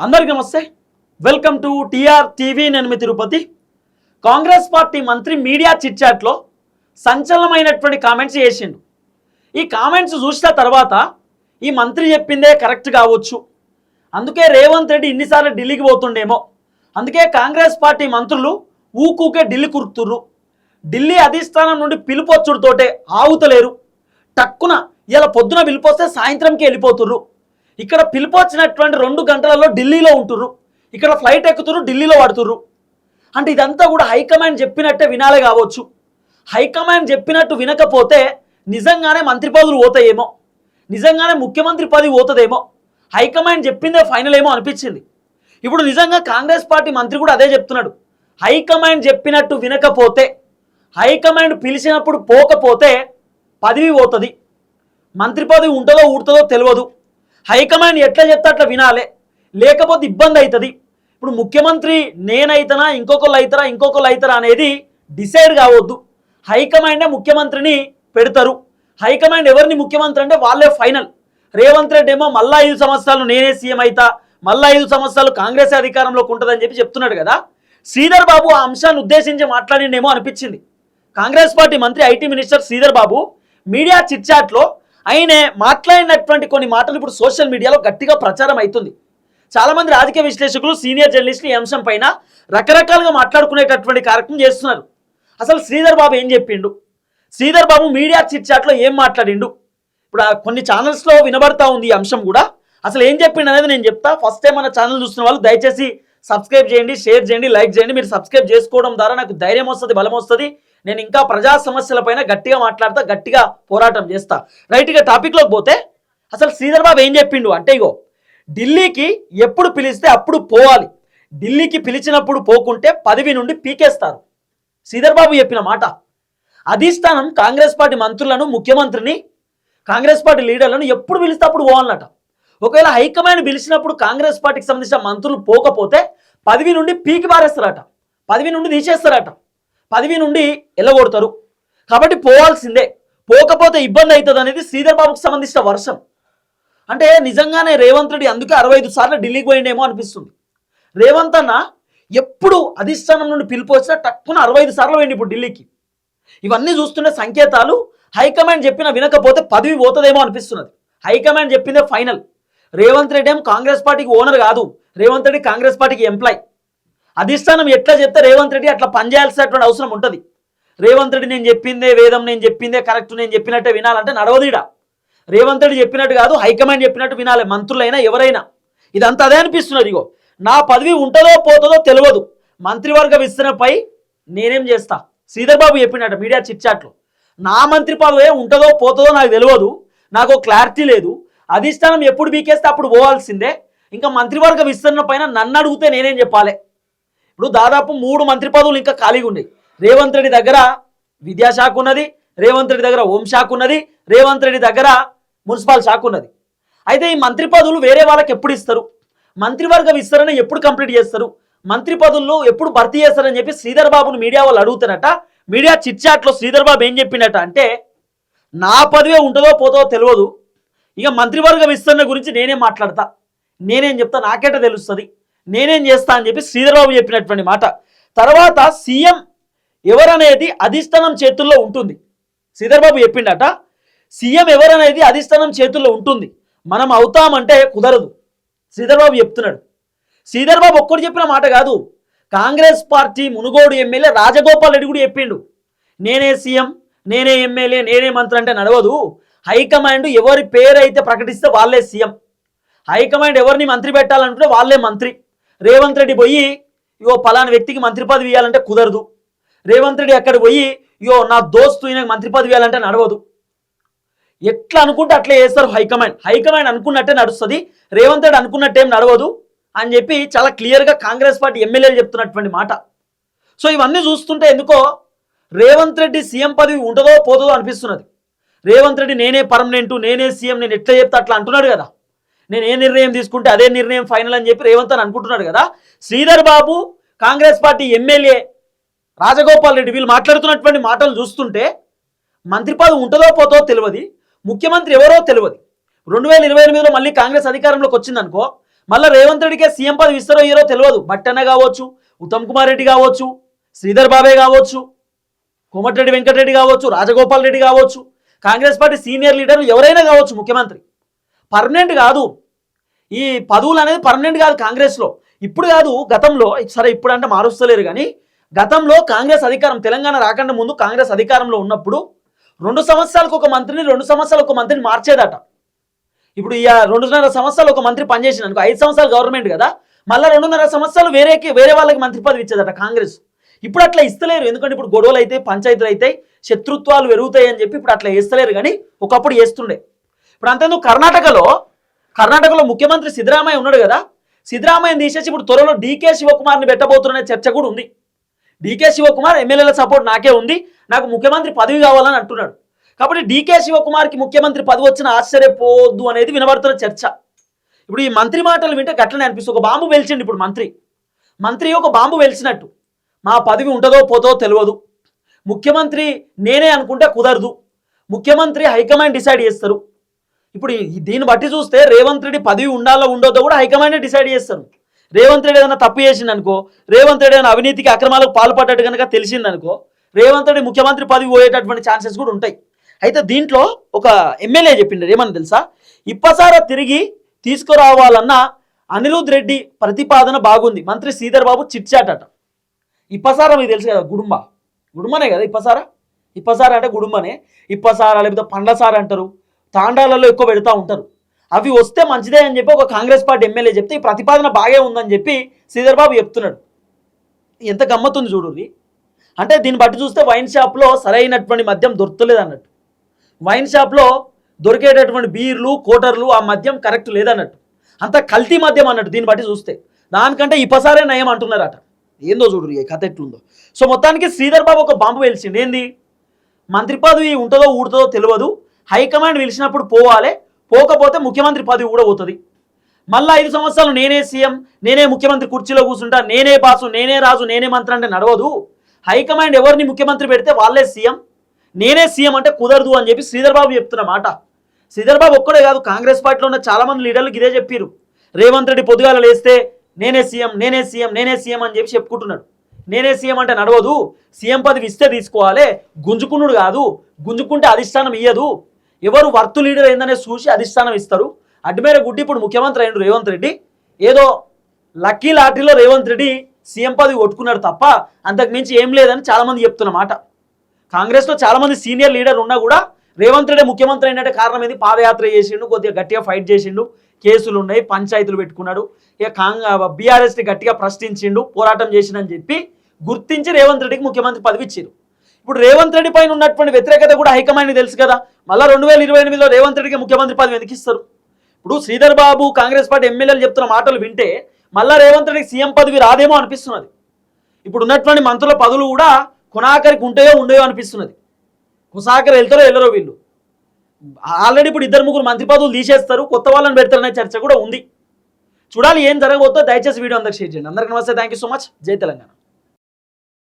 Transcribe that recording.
అందరికీ నమస్తే. Welcome to TR TV. నేను మీ తిరుపతి. కాంగ్రెస్ పార్టీ మంత్రి మీడియా చిట్ చాట్లో సంచలనమైనటువంటి కామెంట్స్ చేసిండు. ఈ కామెంట్స్ చూసిన తర్వాత ఈ మంత్రి చెప్పిందే కరెక్ట్ కావచ్చు, అందుకే రేవంత్ రెడ్డి ఇన్నిసార్లు ఢిల్లీకి పోతుండేమో, అందుకే కాంగ్రెస్ పార్టీ మంత్రులు ఊకూకే ఢిల్లీ కురుకుతుర్రు. ఢిల్లీ అధిష్టానం నుండి పిలుపొచ్చుడుతోటే ఆవుతలేరు. టక్కున ఇలా పొద్దున పిలిపోస్తే సాయంత్రంకి వెళ్ళిపోతుర్రు. ఇక్కడ పిలిపొచ్చినటువంటి 2 గంటలలో ఢిల్లీలో ఉంటుర్రు, ఇక్కడ ఫ్లైట్ ఎక్కుతుర్రు, ఢిల్లీలో పడుతుర్రు. అంటే ఇదంతా కూడా హైకమాండ్ చెప్పినట్టే వినాలే కావచ్చు. హైకమాండ్ చెప్పినట్టు వినకపోతే నిజంగానే మంత్రి పదవులు పోతాయేమో, నిజంగానే ముఖ్యమంత్రి పదవి పోతుందేమో, హైకమాండ్ చెప్పిందే ఫైనల్ ఏమో అనిపించింది. ఇప్పుడు నిజంగా కాంగ్రెస్ పార్టీ మంత్రి కూడా అదే చెప్తున్నాడు. హైకమాండ్ చెప్పినట్టు వినకపోతే, హైకమాండ్ పిలిచినప్పుడు పోకపోతే పదవి పోతుంది, మంత్రి పదవి ఉంటుందో ఊడుతుందో తెలియదు. హైకమాండ్ ఎట్లా చెప్తే అట్లా వినాలే, లేకపోతే ఇబ్బంది అవుతుంది. ఇప్పుడు ముఖ్యమంత్రి నేనైతనా ఇంకొకళ్ళు అవుతారా అనేది డిసైడ్ కావద్దు. హైకమాండే ముఖ్యమంత్రిని పెడతారు. హైకమాండ్ ఎవరిని ముఖ్యమంత్రి అంటే వాళ్ళే ఫైనల్. రేవంత్ రెడ్డి ఏమో మళ్ళా 5 సంవత్సరాలు నేనే సీఎం అవుతా, మళ్ళా 5 సంవత్సరాలు కాంగ్రెస్ అధికారంలోకి ఉంటుందని చెప్తున్నాడు కదా. శ్రీధర్ బాబు ఆ అంశాన్ని ఉద్దేశించి మాట్లాడిండేమో అనిపించింది. కాంగ్రెస్ పార్టీ మంత్రి IT minister Sridhar Babu media chit చాట్లో ఆయనే మాట్లాడినటువంటి కొన్ని మాటలు ఇప్పుడు సోషల్ మీడియాలో గట్టిగా ప్రచారం అవుతుంది. చాలామంది రాజకీయ విశ్లేషకులు, సీనియర్ జర్నలిస్టులు ఈ అంశం పైన రకరకాలుగా మాట్లాడుకునేటటువంటి కార్యక్రమం చేస్తున్నారు. అసలు శ్రీధర్ బాబు ఏం చెప్పిండు, శ్రీధర్ బాబు మీడియా చిట్ చాట్లో ఏం మాట్లాడిండు, ఇప్పుడు కొన్ని ఛానల్స్లో వినబడతా ఉంది ఈ అంశం కూడా. అసలు ఏం చెప్పిండు అనేది నేను చెప్తా. ఫస్ట్ టైం మన ఛానల్ చూస్తున్న వాళ్ళు దయచేసి సబ్స్క్రైబ్ చేయండి, షేర్ చేయండి, లైక్ చేయండి. మీరు సబ్స్క్రైబ్ చేసుకోవడం ద్వారా నాకు ధైర్యం వస్తుంది, బలం వస్తుంది. నేను ఇంకా ప్రజా సమస్యలపైన గట్టిగా మాట్లాడతా, గట్టిగా పోరాటం చేస్తా. రైట్గా టాపిక్లోకి పోతే అసలు శ్రీధర్ బాబు ఏం చెప్పిండు అంటే, ఇగో ఢిల్లీకి ఎప్పుడు పిలిస్తే అప్పుడు పోవాలి, ఢిల్లీకి పిలిచినప్పుడు పోకుంటే పదవి నుండి పీకేస్తారు. శ్రీధర్ బాబు చెప్పిన మాట. అధిష్టానం కాంగ్రెస్ పార్టీ మంత్రులను, ముఖ్యమంత్రిని, కాంగ్రెస్ పార్టీ లీడర్లను ఎప్పుడు పిలిస్తే అప్పుడు పోవాలన్నట. ఒకవేళ హైకమాండ్ పిలిచినప్పుడు కాంగ్రెస్ పార్టీకి సంబంధించిన మంత్రులు పోకపోతే పదవి నుండి పీకి పారేస్తారట, పదవి నుండి తీసేస్తారట, పదవి నుండి ఎల్లగొడతారు. కాబట్టి పోవాల్సిందే, పోకపోతే ఇబ్బంది అవుతుంది అనేది శ్రీధర్ బాబుకు సంబంధించిన వర్షం. అంటే నిజంగానే రేవంత్ రెడ్డి అందుకే 65 సార్లు ఢిల్లీకి పోయిండేమో అనిపిస్తుంది. రేవంత్ అన్న ఎప్పుడు అధిష్టానం నుండి పిలుపు వచ్చినా టక్కున 65 సార్లు పోయింది ఇప్పుడు ఢిల్లీకి. ఇవన్నీ చూస్తున్న సంకేతాలు హైకమాండ్ చెప్పిన వినకపోతే పదవి పోతుందేమో అనిపిస్తున్నది. హైకమాండ్ చెప్పిందే ఫైనల్. రేవంత్ రెడ్డి ఏం కాంగ్రెస్ పార్టీకి ఓనర్ కాదు, రేవంత్ రెడ్డి కాంగ్రెస్ పార్టీకి ఎంప్లాయ్. అధిష్టానం ఎట్లా చెప్తే రేవంత్ రెడ్డి అట్లా పనిచేయాల్సినటువంటి అవసరం ఉంటుంది. రేవంత్ రెడ్డి నేను చెప్పిందే వేదం, నేను చెప్పిందే కరెక్ట్, నేను చెప్పినట్టే వినాలంటే నడవదీడా. రేవంత్ రెడ్డి చెప్పినట్టు కాదు, హైకమాండ్ చెప్పినట్టు వినాలి, మంత్రులైనా ఎవరైనా. ఇదంతా అదే అనిపిస్తున్నది. ఇగో నా పదవి ఉంటుందో పోతుందో తెలియదు, మంత్రివర్గ విస్తరణపై నేనేం చేస్తా. శ్రీధర్ బాబు చెప్పినట్టు మీడియా చిట్ చాట్లో, నా మంత్రి పదవి ఉంటుందో పోతుందో నాకు తెలియదు, నాకు క్లారిటీ లేదు, అధిష్టానం ఎప్పుడు బీకేస్తే అప్పుడు పోవాల్సిందే, ఇంకా మంత్రివర్గ విస్తరణ పైన నన్ను అడిగితే నేనేం చెప్పాలి. ఇప్పుడు దాదాపు 3 మంత్రి పదవులు ఇంకా ఖాళీగా ఉన్నాయి. రేవంత్ రెడ్డి దగ్గర విద్యాశాఖ ఉన్నది, రేవంత్ రెడ్డి దగ్గర హోంశాఖ ఉన్నది, రేవంత్ రెడ్డి దగ్గర మున్సిపల్ శాఖ ఉన్నది. అయితే ఈ మంత్రి పదవులు వేరే వాళ్ళకి ఎప్పుడు ఇస్తారు, మంత్రివర్గ విస్తరణ ఎప్పుడు కంప్లీట్ చేస్తారు, మంత్రి పదవుల్లో ఎప్పుడు భర్తీ చేస్తారని చెప్పి శ్రీధర్ బాబును మీడియా వాళ్ళు అడుగుతారట. మీడియా చిట్ చాట్లో శ్రీధర్ బాబు ఏం చెప్పినట్ట అంటే, నా పదవే ఉంటుందో పోతుందో తెలియదు, ఇక మంత్రివర్గ విస్తరణ గురించి నేనేం మాట్లాడతా, నేనేం చెప్తా, నాకేట తెలుస్తుంది, నేనేం చేస్తా అని చెప్పి శ్రీధర్ బాబు చెప్పినటువంటి మాట. తర్వాత సీఎం ఎవరనేది అధిష్టానం చేతుల్లో ఉంటుంది. శ్రీధర్ బాబు చెప్పిండట, సీఎం ఎవరనేది అధిష్టానం చేతుల్లో ఉంటుంది, మనం అవుతామంటే కుదరదు. శ్రీధర్ బాబు చెప్తున్నాడు. శ్రీధర్ బాబు ఒక్కడు చెప్పిన మాట కాదు, కాంగ్రెస్ పార్టీ మునుగోడు ఎమ్మెల్యే రాజగోపాల్ రెడ్డి కూడా చెప్పిండు, నేనే సీఎం, నేనే ఎమ్మెల్యే, నేనే మంత్రి అంటే నడవదు, హైకమాండ్ ఎవరి పేరు అయితే ప్రకటిస్తే వాళ్ళే సీఎం, హైకమాండ్ ఎవరిని మంత్రి పెట్టాలంటే వాళ్ళే మంత్రి. రేవంత్ రెడ్డి పోయి ఇగో పలానా వ్యక్తికి మంత్రి పదవి ఇవ్వాలంటే కుదరదు, రేవంత్ రెడ్డి అక్కడ పోయి ఇగో నా దోస్తు ఈయనకు మంత్రి పదవి ఇవ్వాలంటే నడవదు. ఎట్లా అనుకుంటే అట్లే చేస్తారు హైకమాండ్, హైకమాండ్ అనుకున్నట్టే నడుస్తుంది, రేవంత్ రెడ్డి అనుకున్నట్టేం నడవదు అని చెప్పి చాలా క్లియర్గా కాంగ్రెస్ పార్టీ ఎమ్మెల్యేలు చెప్తున్నటువంటి మాట. సో ఇవన్నీ చూస్తుంటే ఎందుకో రేవంత్ రెడ్డి సీఎం పదవి ఉంటుందో పోతుందో అనిపిస్తున్నది. రేవంత్ రెడ్డి నేనే పర్మనెంట్, నేనే సీఎం, నేను ఎట్లా చెప్తే అట్లా అంటున్నాడు కదా, నేను ఏ నిర్ణయం తీసుకుంటే అదే నిర్ణయం ఫైనల్ అని చెప్పి రేవంత్ అని అనుకుంటున్నాడు కదా. శ్రీధర్ బాబు, కాంగ్రెస్ పార్టీ ఎమ్మెల్యే రాజగోపాల్ రెడ్డి వీళ్ళు మాట్లాడుతున్నటువంటి మాటలు చూస్తుంటే మంత్రి పదవి ఉంటుందో పోతుందో తెలియదు, ముఖ్యమంత్రి ఎవరో తెలియదు. 2028లో మళ్ళీ కాంగ్రెస్ అధికారంలోకి వచ్చిందనుకో, మళ్ళీ రేవంత్ రెడ్డికే సీఎం పదవి ఇస్తారో ఇయ్యరో తెలియదు. బట్టన్న కావచ్చు, ఉత్తమ్ కుమార్ రెడ్డి కావచ్చు, శ్రీధర్ బాబే కావచ్చు, కోమటిరెడ్డి వెంకటరెడ్డి కావచ్చు, రాజగోపాల్ రెడ్డి కావచ్చు, కాంగ్రెస్ పార్టీ సీనియర్ లీడర్లు ఎవరైనా కావచ్చు, ముఖ్యమంత్రి పర్మనెంట్ కాదు. ఈ పదవులు అనేది పర్మనెంట్ కాదు కాంగ్రెస్లో. ఇప్పుడు కాదు, గతంలో. సరే ఇప్పుడు అంటే మారుస్తలేరు, కానీ గతంలో కాంగ్రెస్ అధికారం, తెలంగాణ రాకుండా ముందు కాంగ్రెస్ అధికారంలో ఉన్నప్పుడు 2 సంవత్సరాలకు ఒక మంత్రిని, 2 సంవత్సరాలకు ఒక మంత్రిని మార్చేదట. ఇప్పుడు ఈ 2.5 సంవత్సరాలు ఒక మంత్రి పనిచేసిన అనుకో, 5 సంవత్సరాలు గవర్నమెంట్ కదా, మళ్ళీ 2.5 సంవత్సరాలు వేరే వాళ్ళకి మంత్రి పదవి ఇచ్చేదట కాంగ్రెస్. ఇప్పుడు అట్లా ఇస్తలేరు, ఎందుకంటే ఇప్పుడు గొడవలు అయితే, పంచాయతీలు అయితే, శత్రుత్వాలు పెరుగుతాయి అని చెప్పి ఇప్పుడు అట్లా వేస్తలేరు, కానీ ఒకప్పుడు వేస్తుండే. ఇప్పుడు అంతేందుకు కర్ణాటకలో ముఖ్యమంత్రి సిద్ధరామయ్య ఉన్నాడు కదా, సిద్ధరామయ్యని తీసేసి ఇప్పుడు త్వరలో డీకే శివకుమార్ని పెట్టబోతున్న చర్చ కూడా ఉంది. డీకే శివకుమార్ ఎమ్మెల్యేల సపోర్ట్ నాకే ఉంది, నాకు ముఖ్యమంత్రి పదవి కావాలని అంటున్నాడు. కాబట్టి డీకే శివకుమార్కి ముఖ్యమంత్రి పదవి వచ్చిన ఆశ్చర్యపోవద్దు అనేది వినబడుతున్న చర్చ. ఇప్పుడు ఈ మంత్రి మాటలు వింటే గట్లనే అనిపిస్తుంది. ఒక బాంబు వెలిచిండు ఇప్పుడు మంత్రి ఒక బాంబు వెలిచినట్టు. మా పదవి ఉంటుందో పోతో తెలియదు, ముఖ్యమంత్రి నేనే అనుకుంటే కుదరదు, ముఖ్యమంత్రి హైకమాండ్ డిసైడ్ చేస్తారు. ఇప్పుడు దీన్ని బట్టి చూస్తే రేవంత్ రెడ్డి పదవి ఉండాలో ఉండొద్దో కూడా హైకమాండే డిసైడ్ చేస్తారు. రేవంత్ రెడ్డి ఏదైనా తప్పు చేసింది అనుకో, రేవంత్ రెడ్డి ఏదైనా అవినీతికి అక్రమాలకు పాల్పడ్డట్టు కనుక తెలిసిందనుకో, రేవంత్ రెడ్డి ముఖ్యమంత్రి పదవి పోయేటటువంటి ఛాన్సెస్ కూడా ఉంటాయి. అయితే దీంట్లో ఒక ఎమ్మెల్యే చెప్పిండు ఏమని తెలుసా, ఇప్పసార తిరిగి తీసుకురావాలన్న అనిరుద్ రెడ్డి ప్రతిపాదన బాగుంది, మంత్రి శ్రీధర్ బాబు చిట్చాటట. ఇప్పసార మీకు తెలుసు కదా, గుడుమనే కదా ఇప్పసార అంటే గుడుమనే. ఇప్పసార లేకపోతే పండ్లసార అంటారు, తాండాలలో ఎక్కువ పెడతా ఉంటారు. అవి వస్తే మంచిదే అని చెప్పి ఒక కాంగ్రెస్ పార్టీ ఎమ్మెల్యే చెప్తే ఈ ప్రతిపాదన బాగే ఉందని చెప్పి శ్రీధర్ బాబు చెప్తున్నాడు. ఎంత గమ్మత్తుంది చూడుర్రి. అంటే దీన్ని బట్టి చూస్తే వైన్ షాప్లో సరైనటువంటి మద్యం దొరకలేదు అన్నట్టు, వైన్ షాప్లో దొరికేటటువంటి బీర్లు, కోటర్లు, ఆ మద్యం కరెక్ట్ లేదన్నట్టు, అంత కల్తీ మద్యం అన్నట్టు. దీన్ని బట్టి చూస్తే దానికంటే ఇప్పసారే నయం అంటున్నారట. ఏందో చూడు ఈ కథ ఎట్లుందో. సో మొత్తానికి శ్రీధర్ బాబు ఒక బాంబు వెలిచిండు. ఏంది, మంత్రి పదవి ఉంటుందో ఊడుతుందో తెలియదు, హైకమాండ్ పిలిచినప్పుడు పోవాలి, పోకపోతే ముఖ్యమంత్రి పదవి కూడా పోతుంది. మళ్ళీ 5 సంవత్సరాలు నేనే సీఎం, నేనే ముఖ్యమంత్రి కుర్చీలో కూర్చుంటా, నేనే బాసు, నేనే రాజు, నేనే మంత్రి అంటే నడవదు. హైకమాండ్ ఎవరిని ముఖ్యమంత్రి పెడితే వాళ్ళే సీఎం, నేనే సీఎం అంటే కుదరదు అని చెప్పి శ్రీధర్ బాబు చెప్తున్న మాట. శ్రీధర్ బాబు ఒక్కడే కాదు, కాంగ్రెస్ పార్టీలో ఉన్న చాలామంది లీడర్లకు ఇదే చెప్పారు. రేవంత్ రెడ్డి పొద్దుగాల లేస్తే నేనే సీఎం అని చెప్పి చెప్పుకుంటున్నాడు. నేనే సీఎం అంటే నడవదు, సీఎం పదవి ఇస్తే తీసుకోవాలి, గుంజుకున్నాడు కాదు, గుంజుకుంటే అధిష్టానం ఇయ్యదు, ఎవరు వర్తు లీడర్ ఏందనే చూసి అధిష్టానం ఇస్తారు. అడ్మేర గుడ్డి ఇప్పుడు ముఖ్యమంత్రి అయిన రేవంత్ రెడ్డి ఏదో లక్కీ లాటరీలో రేవంత్ రెడ్డి సీఎం పదవి కొట్టుకున్నాడు తప్ప అంతకు మించి ఏం లేదని చాలామంది చెప్తున్నమాట. కాంగ్రెస్లో చాలామంది సీనియర్ లీడర్ ఉన్నా కూడా రేవంత్ రెడ్డి ముఖ్యమంత్రి అయినట్టే కారణం ఏంది, పాదయాత్ర చేసిండు, కొద్దిగా గట్టిగా ఫైట్ చేసిండు, కేసులు ఉన్నాయి, పంచాయతీలు పెట్టుకున్నాడు, ఇక బీఆర్ఎస్ని గట్టిగా ప్రశ్నించిండు, పోరాటం చేసిండని చెప్పి గుర్తించి రేవంత్ రెడ్డికి ముఖ్యమంత్రి పదవి ఇచ్చారు. ఇప్పుడు రేవంత్ రెడ్డి పైన ఉన్నటువంటి వ్యతిరేకత కూడా హైకమాండ్కి తెలుసు కదా, మళ్ళీ 2028లో రేవంత్ రెడ్డికి ముఖ్యమంత్రి పదవి ఎందుకు ఇస్తారు? ఇప్పుడు శ్రీధర్ బాబు కాంగ్రెస్ పార్టీ ఎమ్మెల్యేలు చెప్తున్న మాటలు వింటే మళ్ళీ రేవంత్ రెడ్డికి సీఎం పదవి రాదేమో అనిపిస్తున్నది. ఇప్పుడు ఉన్నటువంటి మంత్రుల పదవులు కూడా కొనాకరికి ఉంటాయో ఉండయో అనిపిస్తున్నది. కొసాకరి వెళ్తారో వెళ్ళరో వీళ్ళు. ఆల్రెడీ ఇప్పుడు 2-3 మంత్రి పదవులు తీసేస్తారు, కొత్త వాళ్ళని పెడతారనే చర్చ కూడా ఉంది. చూడాలి ఏం జరగబోతుందో. దయచేసి వీడియో అందరికి షేర్ చేయండి. అందరికీ నమస్తే, థ్యాంక్ యూ సో మచ్. జై తెలంగాణ.